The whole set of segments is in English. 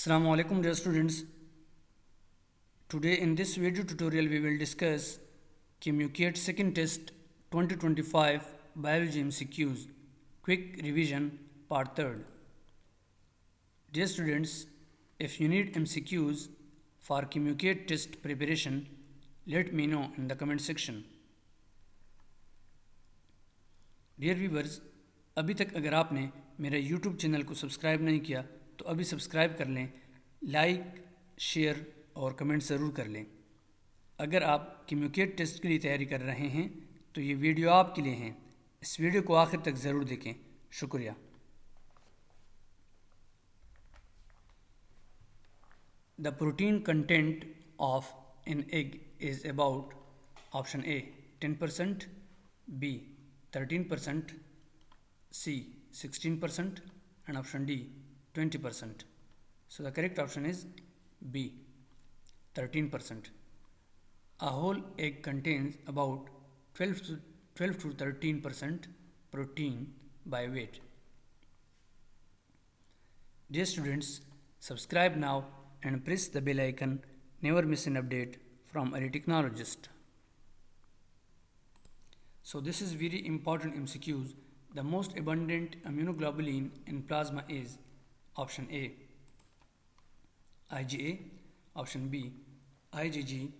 Assalamu alaikum dear students. Today in this video tutorial we will discuss KMU-CAT second test 2025 biology MCQs quick revision part 3rd. Dear students, if you need MCQs for KMU-CAT test preparation, let me know in the comment section. Dear viewers, अभी तक अगर आपने मेरे YouTube channel को subscribe नहीं किया तो अभी सब्सक्राइब कर लें, लाइक शेयर और कमेंट ज़रूर कर लें। अगर आप KMU-CAT टेस्ट के लिए तैयारी कर रहे हैं तो ये वीडियो आपके लिए है। इस वीडियो को आखिर तक ज़रूर देखें। शुक्रिया। The protein content of an egg is about option A 10%, B 13%, C 16% and option D 20%. So the correct option is B 13%. A whole egg contains about 12 to 13% protein by weight. Dear students, subscribe now and press the bell icon. Never miss an update from a technologist. So this is very important MCQs. The most abundant immunoglobulin in plasma is option A IgA, option B IgG,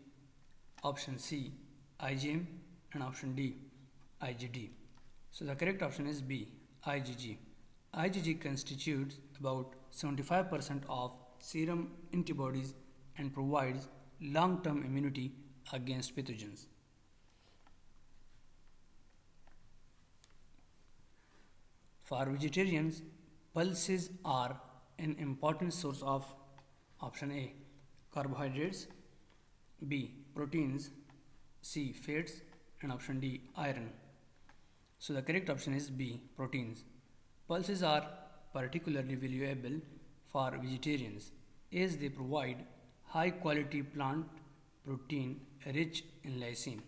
option C IgM and option D IgD. So the correct option is B IgG. IgG constitutes about 75% of serum antibodies and provides long-term immunity against pathogens. For vegetarians, pulses are an important source of option A carbohydrates, B proteins, C fats and option D iron. So the correct option is B proteins. Pulses are particularly valuable for vegetarians as they provide high quality plant protein rich in lysine.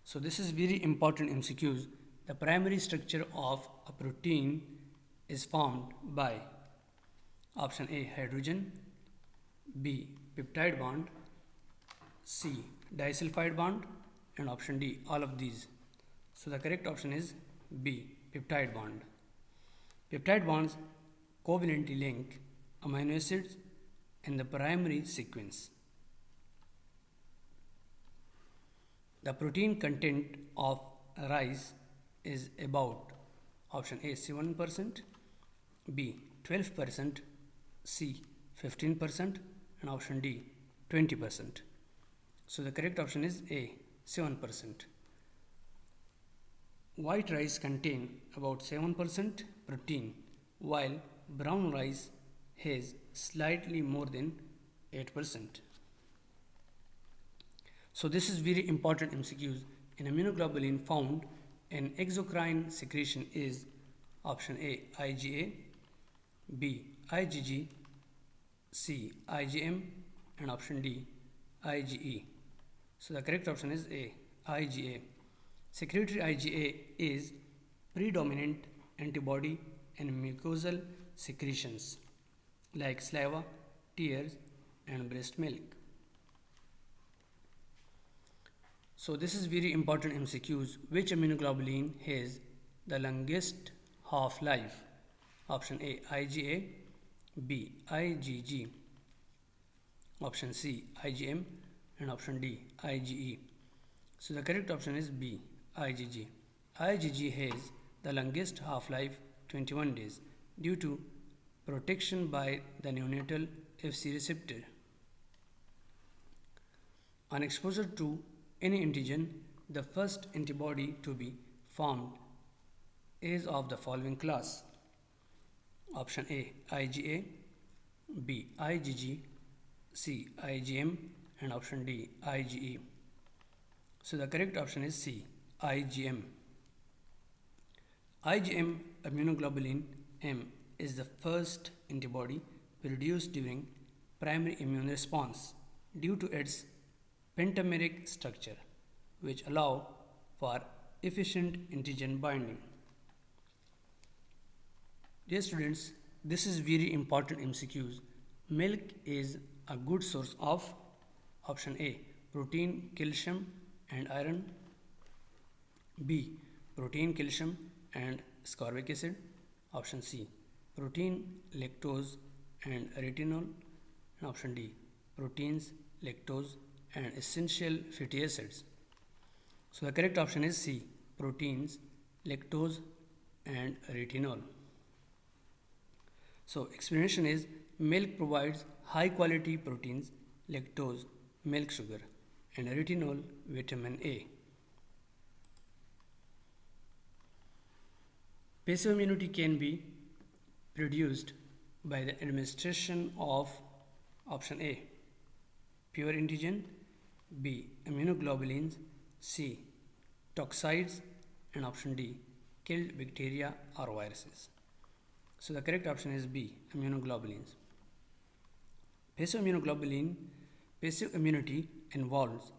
So this is very important MCQs. The primary structure of a protein is formed by option A hydrogen, B peptide bond, C disulfide bond and option D all of these. So the correct option is B peptide bond. Peptide bonds covalently link amino acids in the primary sequence. The protein content of rice is about option A 7%, B 12%, C 15% and option D 20%. So the correct option is A 7%. White rice contain about 7% protein while brown rice has slightly more than 8%. So this is very important MCQs. An immunoglobulin found in exocrine secretion is option A IgA, B IgG, C IgM and option D IgE. So the correct option is A IgA. Secretory IgA is predominant antibody in mucosal secretions like saliva, tears and breast milk. So this is very important MCQs. Which immunoglobulin has the longest half-life? Option A IgA, B IgG, option C IgM and option D IgE. So the correct option is B IgG. IgG has the longest half-life 21 days due to protection by the neonatal Fc receptor. On exposure to any antigen, the first antibody to be formed is of the following class. Option A IgA, B IgG, C IgM and option D IgE. So the correct option is C IgM. IgM immunoglobulin M is the first antibody produced during primary immune response due to its pentameric structure, which allow for efficient antigen binding. Dear students, this is very important MCQs. Milk is a good source of option A, protein, calcium and iron. B, protein, calcium and ascorbic acid. Option C, protein, lactose and retinol. And option D, proteins, lactose and essential fatty acids. So the correct option is C, proteins, lactose and retinol. So explanation is milk provides high quality proteins, lactose, milk sugar and retinol, vitamin A. Passive immunity can be produced by the administration of option A, pure antigen, B, immunoglobulins, C, toxoids and option D, killed bacteria or viruses. So the correct option is B, immunoglobulins. Passive immunity involves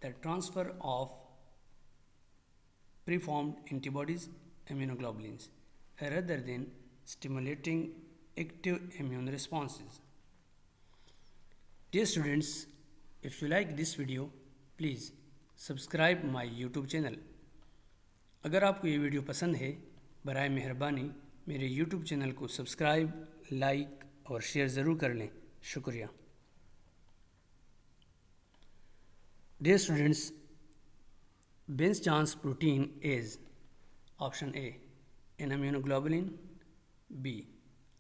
the transfer of preformed antibodies, immunoglobulins, rather than stimulating active immune responses. Dear students, if you like this video, please subscribe my YouTube channel. अगर आपको ये video पसंद है, बराए मेहरबानी मेरे YouTube channel को subscribe, like और शेयर ज़रूर कर लें। शुक्रिया। Dear students, Bence-Jones protein is option A, an immunoglobulin, B,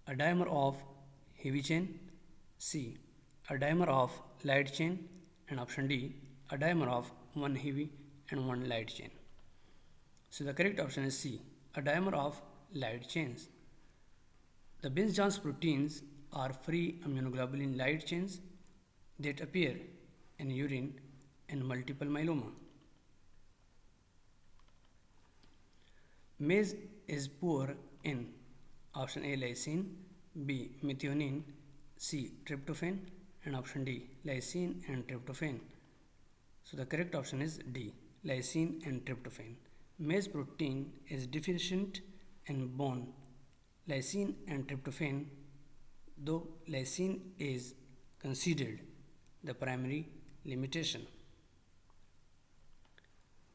a dimer of heavy chain, C, a dimer of light chain and option D, a dimer of one heavy and one light chain. So the correct option is C, a dimer of light chains. The Bence-Jones proteins are free immunoglobulin light chains that appear in urine and multiple myeloma. Maize is poor in option A, lysine, B, methionine, C, tryptophan and option D, lysine and tryptophan. So the correct option is D, lysine and tryptophan. Maize protein is deficient in bone, lysine and tryptophan, though lysine is considered the primary limitation.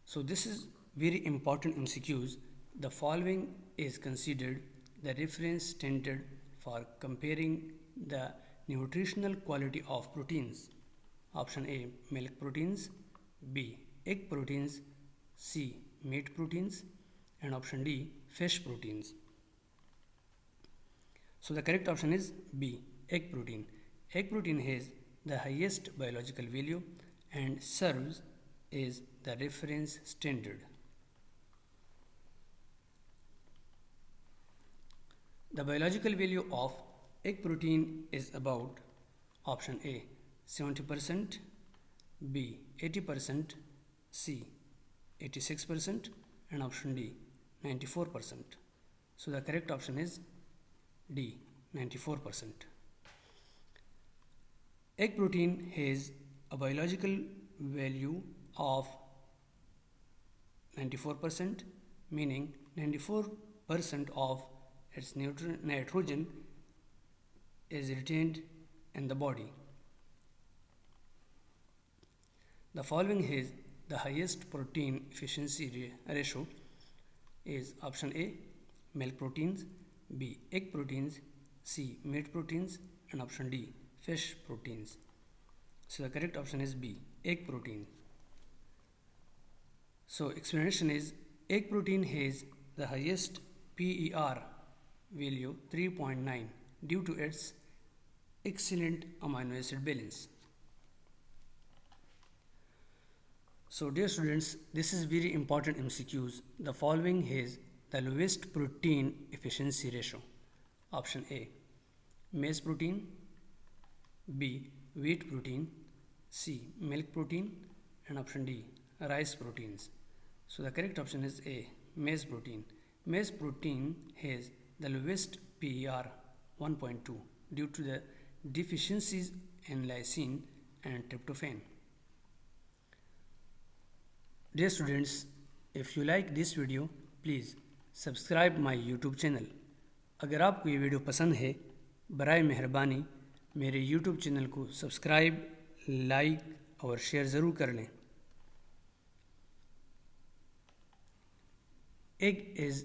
So this is very important MCQs. The following is considered the reference standard for comparing the nutritional quality of proteins. Option A, milk proteins, B, egg proteins, C, meat proteins and option D, fish proteins. So the correct option is B, egg protein. Egg protein has the highest biological value and serves as the reference standard. The biological value of egg protein is about option A, 70%, B, 80%, C, 86% and option D, 94%. So the correct option is D, 94%. Egg protein has a biological value of 94%, meaning 94% of its nitrogen is retained in the body. The following has the highest protein efficiency ratio is option A, milk proteins, B, egg proteins, C, meat proteins and option D, fish proteins. So the correct option is B, egg protein. So explanation is egg protein has the highest PER value 3.9 due to its excellent amino acid balance. So dear students, this is very important MCQs. The following has the lowest protein efficiency ratio. Option A, maize protein, B, wheat protein, C, milk protein and option D, rice proteins. So the correct option is A, maize protein. Maize protein has the lowest PER 1.2 due to the deficiencies in lysine and tryptophan. Dear students, if you like this video, please subscribe my YouTube channel. अगर आपको ये video पसंद है, बराए मेहरबानी मेरे YouTube channel को subscribe, like और शेयर ज़रूर कर लें। Egg is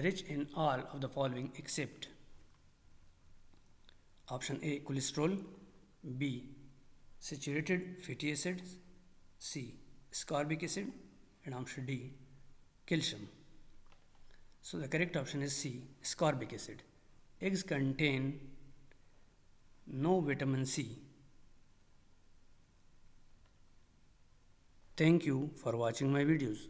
rich in all of the following except option A cholesterol, B saturated fatty acids, C ascorbic acid, and option D calcium. So the correct option is C ascorbic acid. Eggs contain no vitamin C. Thank you for watching my videos.